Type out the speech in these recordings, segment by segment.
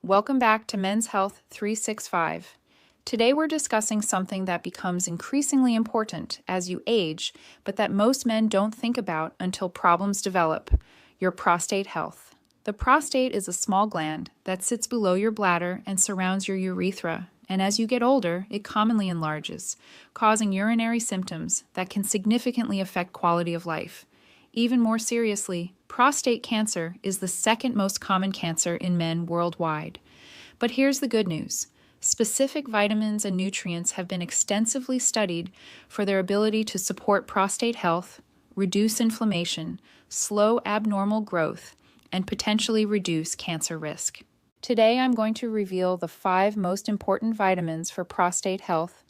Welcome back to Men's Health 365. Today we're discussing something that becomes increasingly important as you age, but that most men don't think about until problems develop: your prostate health. The prostate is a small gland that sits below your bladder and surrounds your urethra, and as you get older, it commonly enlarges, causing urinary symptoms that can significantly affect quality of life. Even more seriously, prostate cancer is the second most common cancer in men worldwide. But here's the good news. Specific vitamins and nutrients have been extensively studied for their ability to support prostate health, reduce inflammation, slow abnormal growth, and potentially reduce cancer risk. Today I'm going to reveal the 5 most important vitamins for prostate health,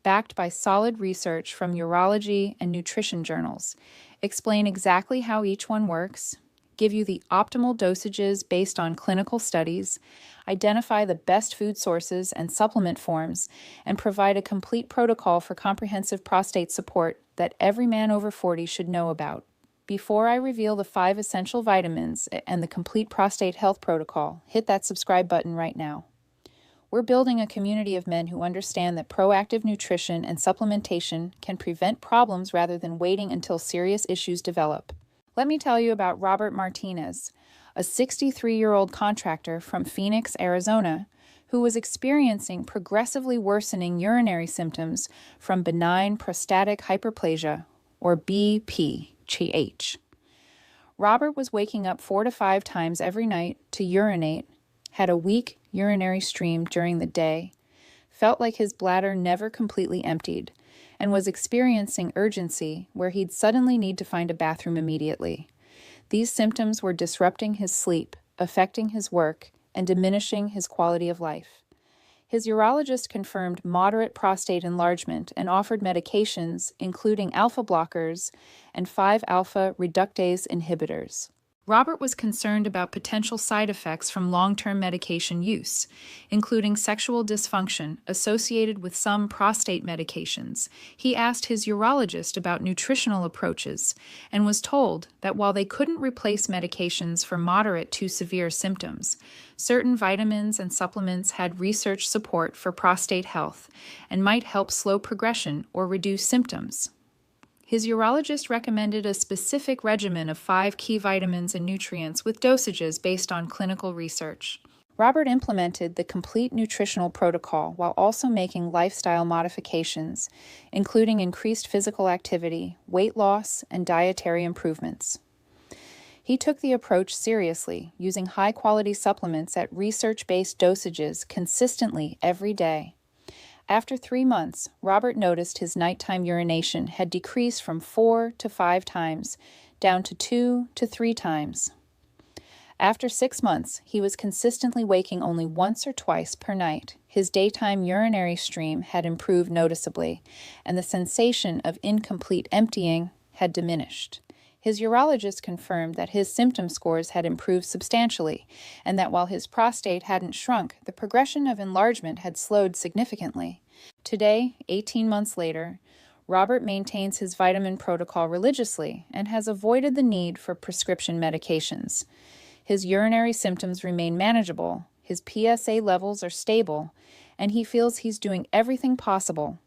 backed by solid research from urology and nutrition journals, explain exactly how each one works, give you the optimal dosages based on clinical studies, identify the best food sources and supplement forms, and provide a complete protocol for comprehensive prostate support that every man over 40 should know about. Before I reveal the 5 essential vitamins and the complete prostate health protocol, hit that subscribe button right now. We're building a community of men who understand that proactive nutrition and supplementation can prevent problems rather than waiting until serious issues develop. Let me tell you about Robert Martinez, a 63-year-old contractor from Phoenix, Arizona, who was experiencing progressively worsening urinary symptoms from benign prostatic hyperplasia, or BPH. Robert was waking up 4 to 5 times every night to urinate, had a weak urinary stream during the day, felt like his bladder never completely emptied, and was experiencing urgency where he'd suddenly need to find a bathroom immediately. These symptoms were disrupting his sleep, affecting his work, and diminishing his quality of life. His urologist confirmed moderate prostate enlargement and offered medications including alpha blockers and 5-alpha reductase inhibitors. Robert was concerned about potential side effects from long-term medication use, including sexual dysfunction associated with some prostate medications. He asked his urologist about nutritional approaches and was told that while they couldn't replace medications for moderate to severe symptoms, certain vitamins and supplements had research support for prostate health and might help slow progression or reduce symptoms. His urologist recommended a specific regimen of 5 key vitamins and nutrients with dosages based on clinical research. Robert implemented the complete nutritional protocol while also making lifestyle modifications, including increased physical activity, weight loss, and dietary improvements. He took the approach seriously, using high-quality supplements at research-based dosages consistently every day. After 3 months, Robert noticed his nighttime urination had decreased from 4 to 5 times, down to 2 to 3 times. After 6 months, he was consistently waking only once or twice per night. His daytime urinary stream had improved noticeably, and the sensation of incomplete emptying had diminished. His urologist confirmed that his symptom scores had improved substantially, and that while his prostate hadn't shrunk, the progression of enlargement had slowed significantly. Today, 18 months later, Robert maintains his vitamin protocol religiously and has avoided the need for prescription medications. His urinary symptoms remain manageable, his PSA levels are stable, and he feels he's doing everything possible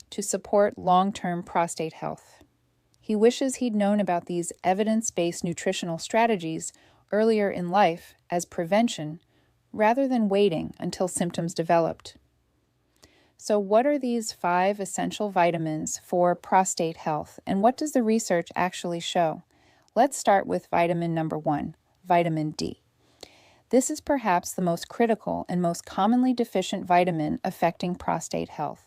to support long-term prostate health. He wishes he'd known about these evidence-based nutritional strategies earlier in life as prevention, rather than waiting until symptoms developed. So what are these 5 essential vitamins for prostate health, and what does the research actually show? Let's start with vitamin number 1, vitamin D. This is perhaps the most critical and most commonly deficient vitamin affecting prostate health.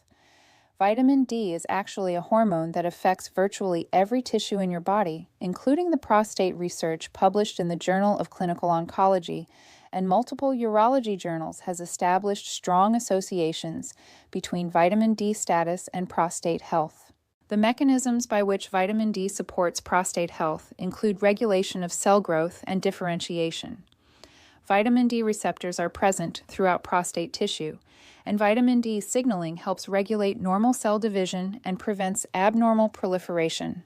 Vitamin D is actually a hormone that affects virtually every tissue in your body, including the prostate. Research published in the Journal of Clinical Oncology and multiple urology journals has established strong associations between vitamin D status and prostate health. The mechanisms by which vitamin D supports prostate health include regulation of cell growth and differentiation. Vitamin D receptors are present throughout prostate tissue, and vitamin D signaling helps regulate normal cell division and prevents abnormal proliferation.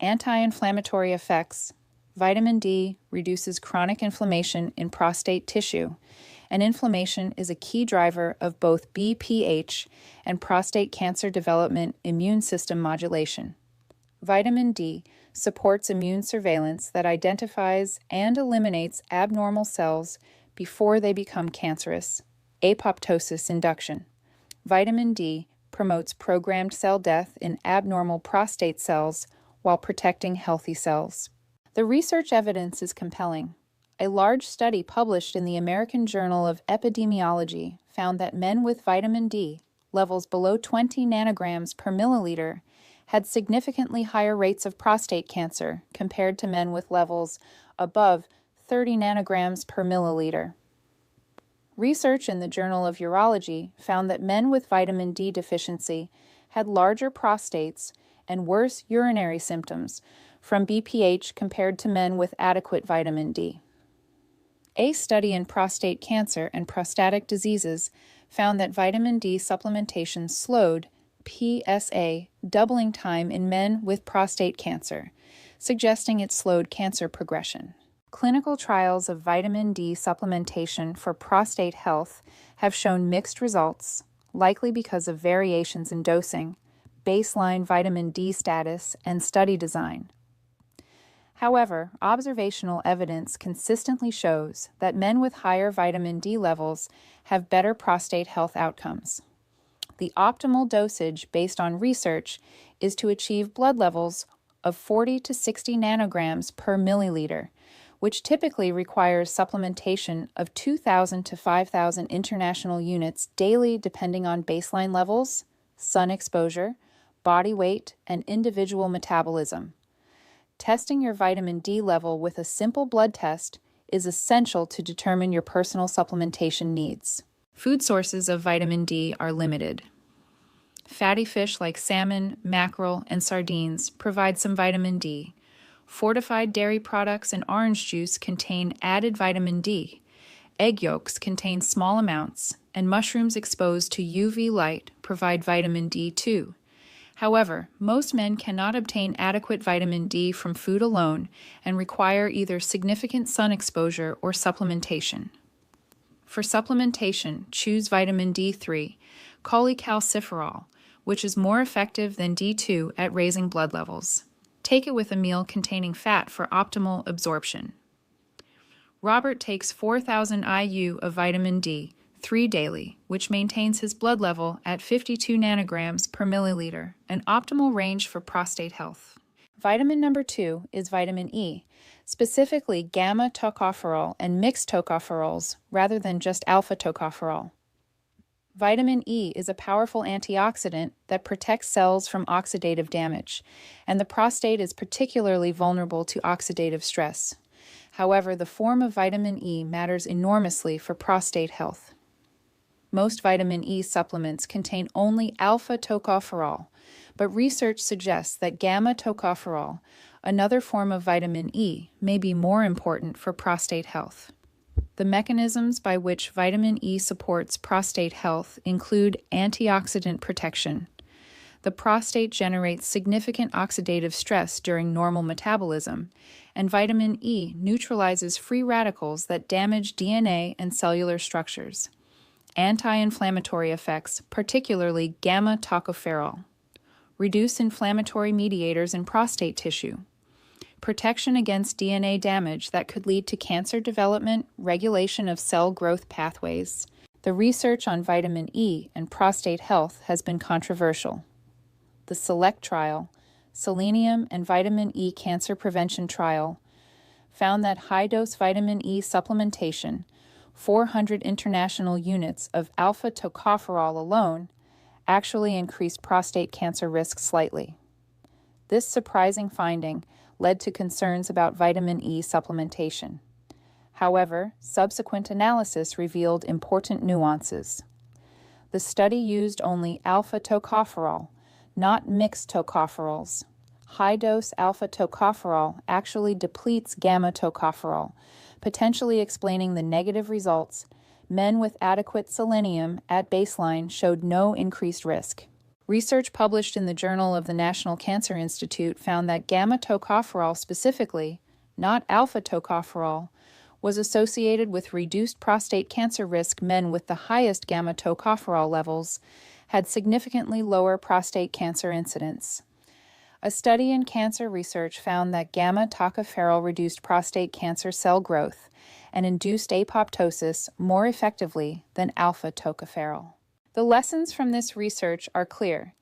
Anti-inflammatory effects. Vitamin D reduces chronic inflammation in prostate tissue and inflammation is a key driver of both BPH and prostate cancer development immune system modulation. Vitamin D supports immune surveillance that identifies and eliminates abnormal cells before they become cancerous, apoptosis induction. Vitamin D promotes programmed cell death in abnormal prostate cells while protecting healthy cells. The research evidence is compelling. A large study published in the American Journal of Epidemiology found that men with vitamin D levels below 20 nanograms per milliliter had significantly higher rates of prostate cancer compared to men with levels above 30 nanograms per milliliter. Research in the Journal of Urology found that men with vitamin D deficiency had larger prostates and worse urinary symptoms from BPH compared to men with adequate vitamin D. A study in prostate cancer and prostatic diseases found that vitamin D supplementation slowed PSA doubling time in men with prostate cancer, suggesting it slowed cancer progression. Clinical trials of vitamin D supplementation for prostate health have shown mixed results, likely because of variations in dosing, baseline vitamin D status, and study design. However, observational evidence consistently shows that men with higher vitamin D levels have better prostate health outcomes. The optimal dosage based on research is to achieve blood levels of 40 to 60 nanograms per milliliter, which typically requires supplementation of 2,000 to 5,000 international units daily depending on baseline levels, sun exposure, body weight, and individual metabolism. Testing your vitamin D level with a simple blood test is essential to determine your personal supplementation needs. Food sources of vitamin D are limited. Fatty fish like salmon, mackerel, and sardines provide some vitamin D. Fortified dairy products and orange juice contain added vitamin D. Egg yolks contain small amounts, and mushrooms exposed to UV light provide vitamin D too. However, most men cannot obtain adequate vitamin D from food alone and require either significant sun exposure or supplementation. For supplementation, choose vitamin D3, calcififerol, which is more effective than D2 at raising blood levels. Take it with a meal containing fat for optimal absorption. Robert takes 4,000 IU of vitamin D, 3 daily, which maintains his blood level at 52 nanograms per milliliter, an optimal range for prostate health. Vitamin number 2 is vitamin E, specifically gamma-tocopherol and mixed tocopherols rather than just alpha-tocopherol. Vitamin E is a powerful antioxidant that protects cells from oxidative damage, and the prostate is particularly vulnerable to oxidative stress. However, the form of vitamin E matters enormously for prostate health. Most vitamin E supplements contain only alpha-tocopherol, but research suggests that gamma-tocopherol, another form of vitamin E, may be more important for prostate health. The mechanisms by which vitamin E supports prostate health include antioxidant protection. The prostate generates significant oxidative stress during normal metabolism, and vitamin E neutralizes free radicals that damage DNA and cellular structures. Anti-inflammatory effects, particularly gamma-tocopherol. Reduce inflammatory mediators in prostate tissue. Protection against DNA damage that could lead to cancer development, regulation of cell growth pathways. The research on vitamin E and prostate health has been controversial. The SELECT trial, Selenium and Vitamin E Cancer Prevention Trial, found that high-dose vitamin E supplementation, 400 international units of alpha-tocopherol alone, actually increased prostate cancer risk slightly. This surprising finding led to concerns about vitamin E supplementation. However, subsequent analysis revealed important nuances. The study used only alpha-tocopherol, not mixed tocopherols. High-dose alpha-tocopherol actually depletes gamma-tocopherol, potentially explaining the negative results. Men with adequate selenium at baseline showed no increased risk. Research published in the Journal of the National Cancer Institute found that gamma-tocopherol specifically, not alpha-tocopherol, was associated with reduced prostate cancer risk. Men with the highest gamma-tocopherol levels had significantly lower prostate cancer incidence. A study in cancer research found that gamma-tocopherol reduced prostate cancer cell growth and induced apoptosis more effectively than alpha-tocopherol. The lessons from this research are clear.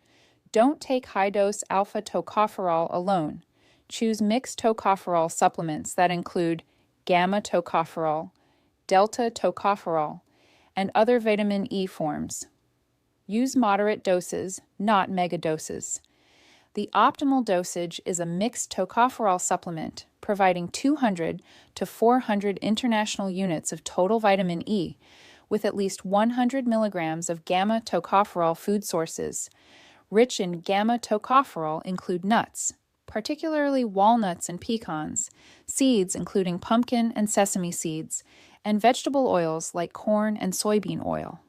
Don't take high-dose alpha-tocopherol alone. Choose mixed tocopherol supplements that include gamma-tocopherol, delta-tocopherol, and other vitamin E forms. Use moderate doses, not megadoses. The optimal dosage is a mixed tocopherol supplement, providing 200 to 400 international units of total vitamin E, with at least 100 milligrams of gamma-tocopherol. Food sources rich in gamma-tocopherol include nuts, particularly walnuts and pecans, seeds including pumpkin and sesame seeds, and vegetable oils like corn and soybean oil,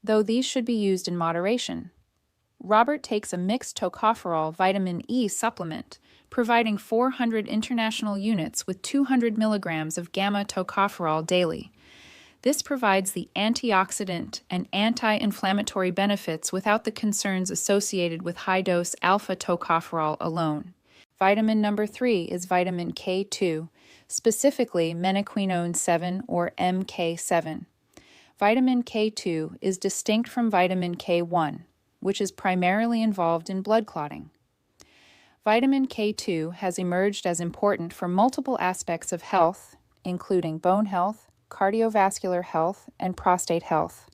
though these should be used in moderation. Robert takes a mixed tocopherol vitamin E supplement, providing 400 international units with 200 milligrams of gamma-tocopherol daily. This provides the antioxidant and anti-inflammatory benefits without the concerns associated with high-dose alpha-tocopherol alone. Vitamin number 3 is vitamin K2, specifically menaquinone 7 or MK7. Vitamin K2 is distinct from vitamin K1, which is primarily involved in blood clotting. Vitamin K2 has emerged as important for multiple aspects of health, including bone health, cardiovascular health, and prostate health.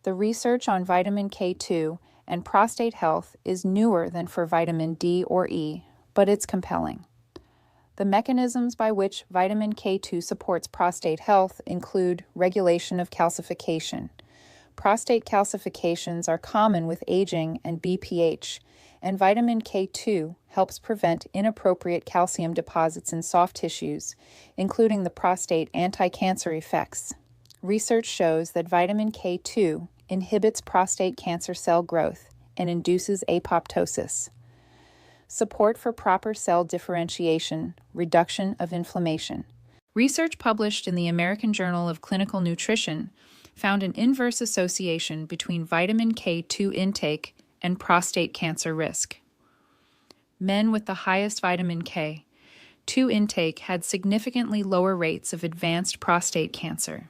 The research on vitamin K2 and prostate health is newer than for vitamin D or E, but it's compelling. The mechanisms by which vitamin K2 supports prostate health include regulation of calcification. Prostate calcifications are common with aging and BPH, and vitamin K2 helps prevent inappropriate calcium deposits in soft tissues, including the prostate anti-cancer effects. Research shows that vitamin K2 inhibits prostate cancer cell growth and induces apoptosis. Support for proper cell differentiation, reduction of inflammation. Research published in the American Journal of Clinical Nutrition found an inverse association between vitamin K2 intake and prostate cancer risk. Men with the highest vitamin K2 intake had significantly lower rates of advanced prostate cancer.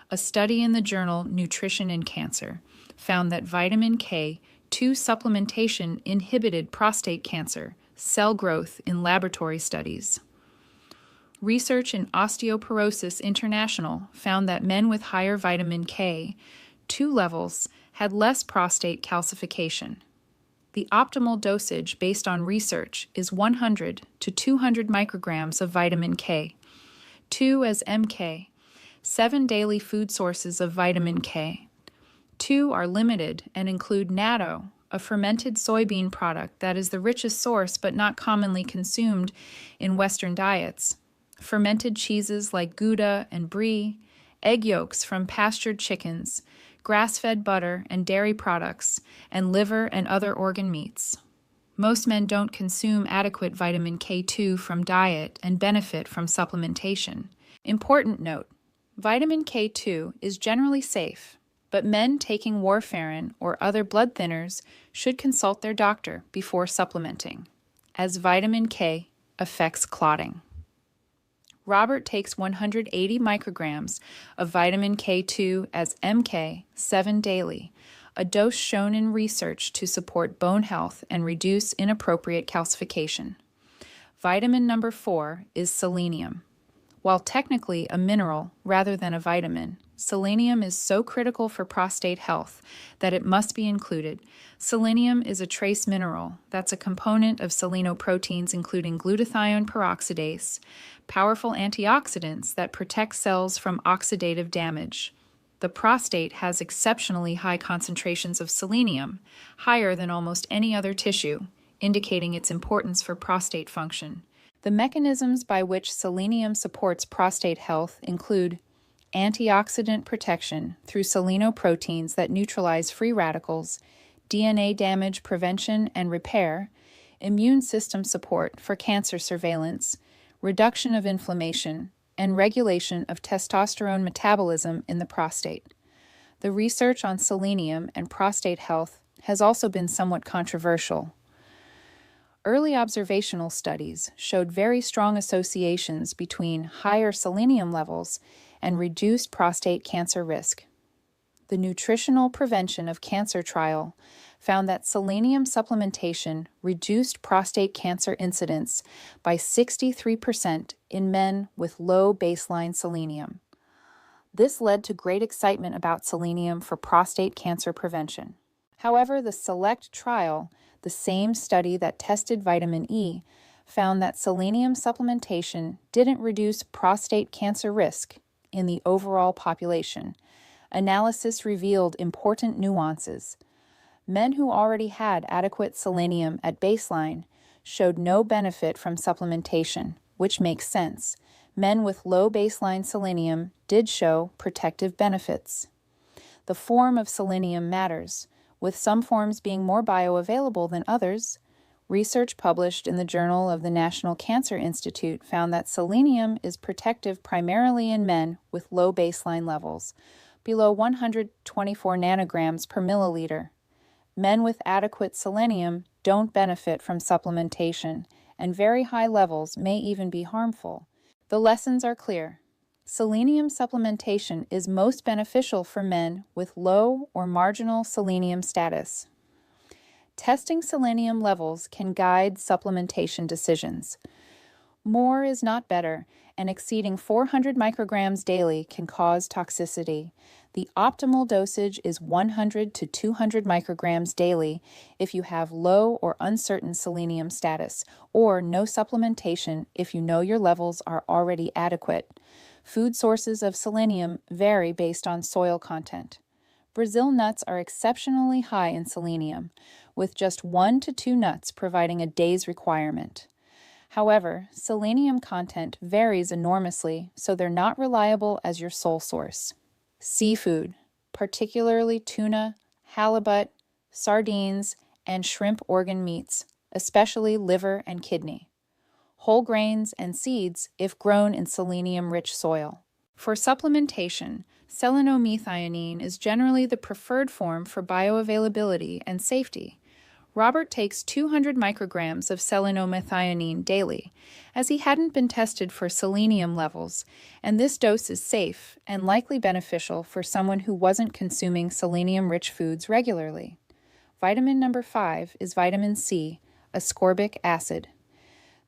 A study in the journal Nutrition and Cancer found that vitamin K2 supplementation inhibited prostate cancer cell growth in laboratory studies. Research in Osteoporosis International found that men with higher vitamin K2 levels had less prostate calcification. The optimal dosage based on research is 100 to 200 micrograms of vitamin K2 as MK, 7 daily food sources of vitamin K2 are limited and include natto, a fermented soybean product that is the richest source but not commonly consumed in Western diets, fermented cheeses like Gouda and Brie, egg yolks from pastured chickens, grass-fed butter and dairy products, and liver and other organ meats. Most men don't consume adequate vitamin K2 from diet and benefit from supplementation. Important note, vitamin K2 is generally safe, but men taking warfarin or other blood thinners should consult their doctor before supplementing, as vitamin K affects clotting. Robert takes 180 micrograms of vitamin K2 as MK 7 daily, a dose shown in research to support bone health and reduce inappropriate calcification. Vitamin number 4 is selenium. While technically a mineral rather than a vitamin, selenium is so critical for prostate health that it must be included. Selenium is a trace mineral that's a component of selenoproteins including glutathione peroxidase, powerful antioxidants that protect cells from oxidative damage. The prostate has exceptionally high concentrations of selenium, higher than almost any other tissue, indicating its importance for prostate function. The mechanisms by which selenium supports prostate health include antioxidant protection through selenoproteins that neutralize free radicals, DNA damage prevention and repair, immune system support for cancer surveillance, reduction of inflammation, and regulation of testosterone metabolism in the prostate. The research on selenium and prostate health has also been somewhat controversial. Early observational studies showed very strong associations between higher selenium levels and reduced prostate cancer risk. The Nutritional Prevention of Cancer trial found that selenium supplementation reduced prostate cancer incidence by 63% in men with low baseline selenium. This led to great excitement about selenium for prostate cancer prevention. However, the SELECT trial, the same study that tested vitamin E, found that selenium supplementation didn't reduce prostate cancer risk in the overall population. Analysis revealed important nuances. Men who already had adequate selenium at baseline showed no benefit from supplementation, which makes sense. Men with low baseline selenium did show protective benefits. The form of selenium matters, with some forms being more bioavailable than others. Research published in the Journal of the National Cancer Institute found that selenium is protective primarily in men with low baseline levels, below 124 nanograms per milliliter. Men with adequate selenium don't benefit from supplementation, and very high levels may even be harmful. The lessons are clear. Selenium supplementation is most beneficial for men with low or marginal selenium status. Testing selenium levels can guide supplementation decisions. More is not better, and exceeding 400 micrograms daily can cause toxicity. The optimal dosage is 100 to 200 micrograms daily if you have low or uncertain selenium status, or no supplementation if you know your levels are already adequate. Food sources of selenium vary based on soil content. Brazil nuts are exceptionally high in selenium, with just 1 to 2 nuts providing a day's requirement. However, selenium content varies enormously, so they're not reliable as your sole source. Seafood, particularly tuna, halibut, sardines, and shrimp organ meats, especially liver and kidney. Whole grains and seeds if grown in selenium-rich soil. For supplementation, selenomethionine is generally the preferred form for bioavailability and safety. Robert takes 200 micrograms of selenomethionine daily, as he hadn't been tested for selenium levels, and this dose is safe and likely beneficial for someone who wasn't consuming selenium-rich foods regularly. Vitamin number 5 is vitamin C, ascorbic acid.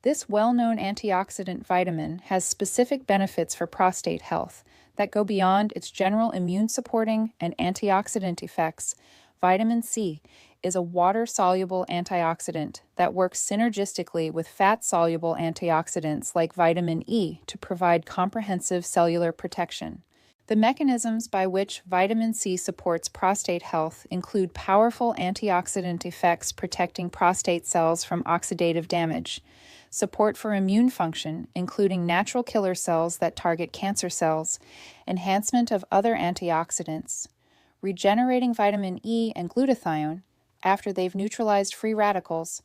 This well-known antioxidant vitamin has specific benefits for prostate health that go beyond its general immune-supporting and antioxidant effects. Vitamin C is a water-soluble antioxidant that works synergistically with fat-soluble antioxidants like vitamin E to provide comprehensive cellular protection. The mechanisms by which vitamin C supports prostate health include powerful antioxidant effects protecting prostate cells from oxidative damage, support for immune function, including natural killer cells that target cancer cells, enhancement of other antioxidants, regenerating vitamin E and glutathione after they've neutralized free radicals,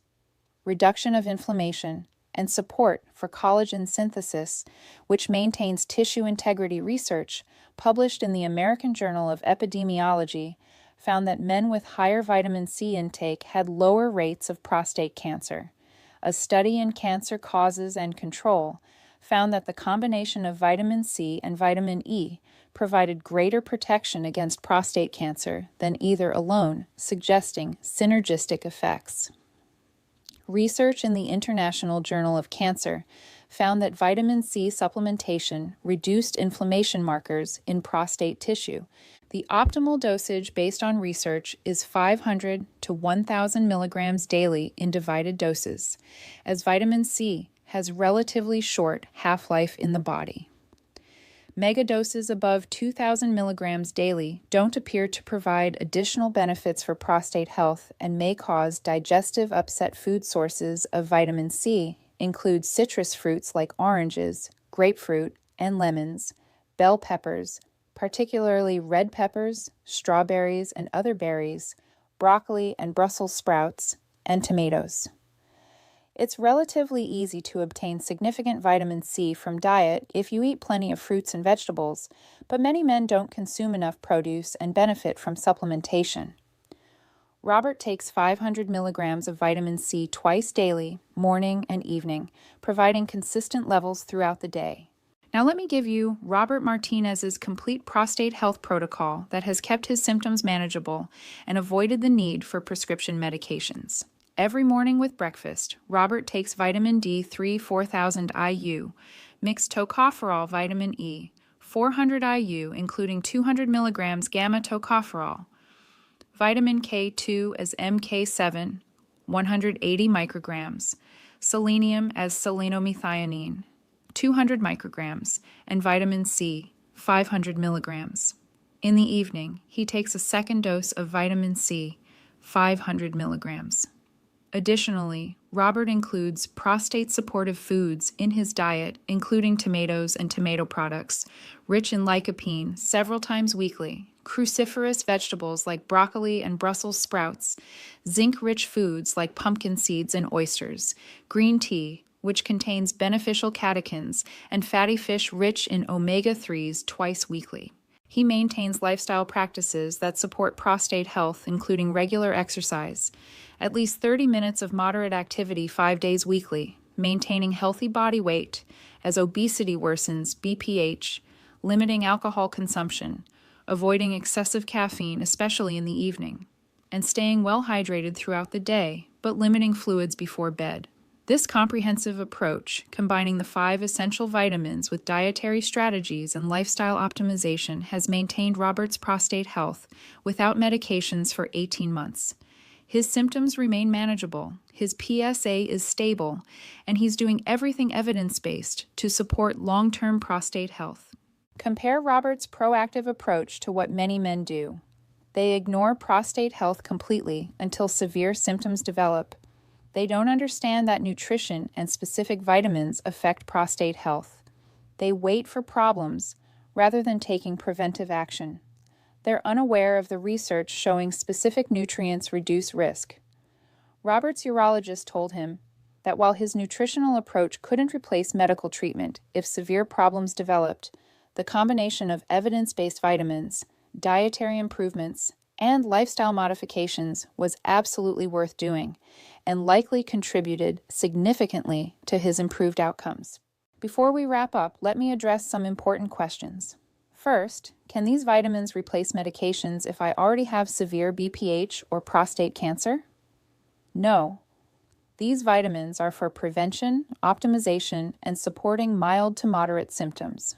reduction of inflammation, and support for collagen synthesis, which maintains tissue integrity. Research published in the American Journal of Epidemiology found that men with higher vitamin C intake had lower rates of prostate cancer. A study in Cancer Causes and Control found that the combination of vitamin C and vitamin E provided greater protection against prostate cancer than either alone, suggesting synergistic effects. Research in the International Journal of Cancer found that vitamin C supplementation reduced inflammation markers in prostate tissue. The optimal dosage based on research is 500 to 1,000 milligrams daily in divided doses, as vitamin C has relatively short half-life in the body. Megadoses above 2,000 milligrams daily don't appear to provide additional benefits for prostate health and may cause digestive upset. Food sources of vitamin C include citrus fruits like oranges, grapefruit, and lemons, bell peppers, particularly red peppers, strawberries and other berries, broccoli and Brussels sprouts, and tomatoes. It's relatively easy to obtain significant vitamin C from diet if you eat plenty of fruits and vegetables, but many men don't consume enough produce and benefit from supplementation. Robert takes 500 milligrams of vitamin C twice daily, morning and evening, providing consistent levels throughout the day. Now let me give you Robert Martinez's complete prostate health protocol that has kept his symptoms manageable and avoided the need for prescription medications. Every morning with breakfast, Robert takes vitamin D3 4000 IU, mixed tocopherol vitamin E, 400 IU including 200 milligrams gamma-tocopherol, vitamin K2 as MK7, 180 micrograms, selenium as selenomethionine, 200 micrograms, and vitamin C, 500 milligrams. In the evening, he takes a second dose of vitamin C, 500 milligrams. Additionally, Robert includes prostate-supportive foods in his diet, including tomatoes and tomato products, rich in lycopene several times weekly, cruciferous vegetables like broccoli and Brussels sprouts, zinc-rich foods like pumpkin seeds and oysters, green tea, which contains beneficial catechins, and fatty fish rich in omega-3s twice weekly. He maintains lifestyle practices that support prostate health, including regular exercise, at least 30 minutes of moderate activity 5 days weekly, maintaining healthy body weight as obesity worsens BPH, limiting alcohol consumption, avoiding excessive caffeine, especially in the evening, and staying well hydrated throughout the day, but limiting fluids before bed. This comprehensive approach, combining the 5 essential vitamins with dietary strategies and lifestyle optimization, has maintained Robert's prostate health without medications for 18 months. His symptoms remain manageable, his PSA is stable, and he's doing everything evidence-based to support long-term prostate health. Compare Robert's proactive approach to what many men do. They ignore prostate health completely until severe symptoms develop. They don't understand that nutrition and specific vitamins affect prostate health. They wait for problems rather than taking preventive action. They're unaware of the research showing specific nutrients reduce risk. Robert's urologist told him that while his nutritional approach couldn't replace medical treatment if severe problems developed, the combination of evidence-based vitamins, dietary improvements, and lifestyle modifications was absolutely worth doing and likely contributed significantly to his improved outcomes. Before we wrap up, let me address some important questions. First, can these vitamins replace medications if I already have severe BPH or prostate cancer? No. These vitamins are for prevention, optimization, and supporting mild to moderate symptoms.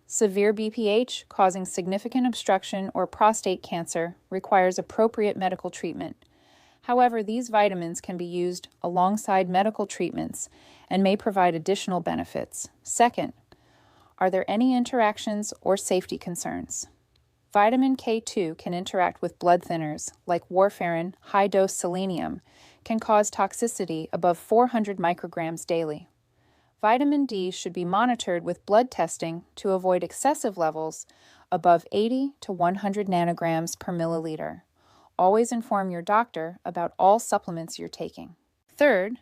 Severe BPH causing significant obstruction or prostate cancer requires appropriate medical treatment. However, these vitamins can be used alongside medical treatments and may provide additional benefits. Second, are there any interactions or safety concerns? Vitamin K2 can interact with blood thinners like warfarin, high-dose selenium, can cause toxicity above 400 micrograms daily. Vitamin D should be monitored with blood testing to avoid excessive levels above 80 to 100 nanograms per milliliter. Always inform your doctor about all supplements you're taking. Third,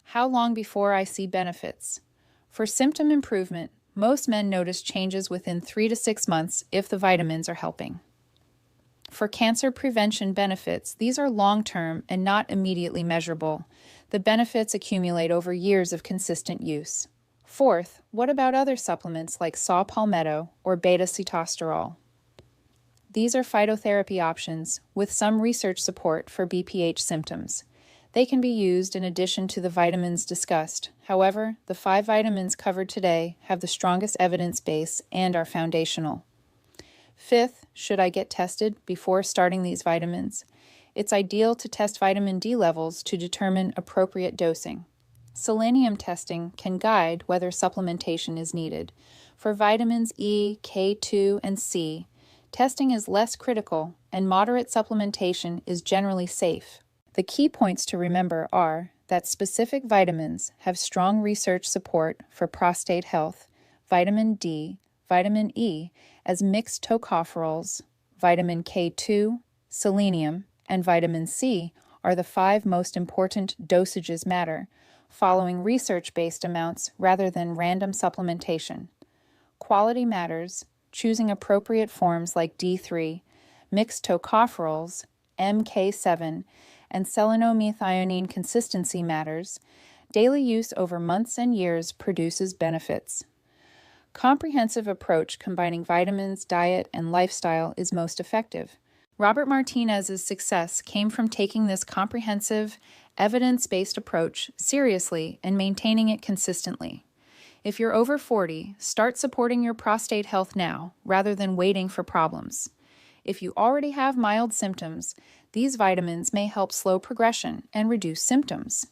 how long before I see benefits? For symptom improvement, most men notice changes within 3 to 6 months if the vitamins are helping. For cancer prevention benefits, these are long-term and not immediately measurable. The benefits accumulate over years of consistent use. Fourth, what about other supplements like saw palmetto or beta-sitosterol? These are phytotherapy options with some research support for BPH symptoms. They can be used in addition to the vitamins discussed. However, the 5 vitamins covered today have the strongest evidence base and are foundational. Fifth, should I get tested before starting these vitamins? It's ideal to test vitamin D levels to determine appropriate dosing. Selenium testing can guide whether supplementation is needed. For vitamins E, K2, and C, testing is less critical and moderate supplementation is generally safe. The key points to remember are that specific vitamins have strong research support for prostate health, vitamin D, vitamin E as mixed tocopherols, vitamin K2, selenium, and vitamin C are the 5 most important dosages matter, following research-based amounts rather than random supplementation. Quality matters, choosing appropriate forms like D3, mixed tocopherols, MK7, and selenomethionine consistency matters. Daily use over months and years produces benefits. Comprehensive approach combining vitamins, diet, and lifestyle is most effective. Robert Martinez's success came from taking this comprehensive, evidence-based approach seriously and maintaining it consistently. If you're over 40, start supporting your prostate health now rather than waiting for problems. If you already have mild symptoms, these vitamins may help slow progression and reduce symptoms.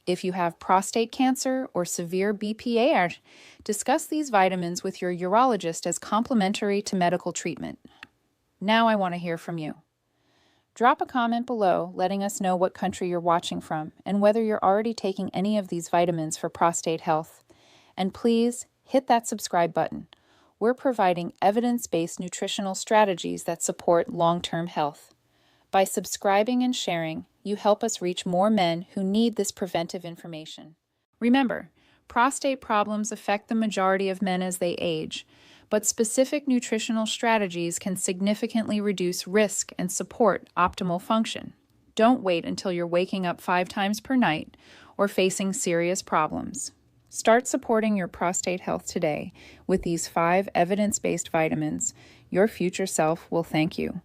If you have prostate cancer or severe BPA, discuss these vitamins with your urologist as complementary to medical treatment. Now I want to hear from you. Drop a comment below letting us know what country you're watching from and whether you're already taking any of these vitamins for prostate health. And please hit that subscribe button. We're providing evidence-based nutritional strategies that support long-term health. By subscribing and sharing, you help us reach more men who need this preventive information. Remember, prostate problems affect the majority of men as they age, but specific nutritional strategies can significantly reduce risk and support optimal function. Don't wait until you're waking up 5 times per night or facing serious problems. Start supporting your prostate health today with these 5 evidence-based vitamins. Your future self will thank you.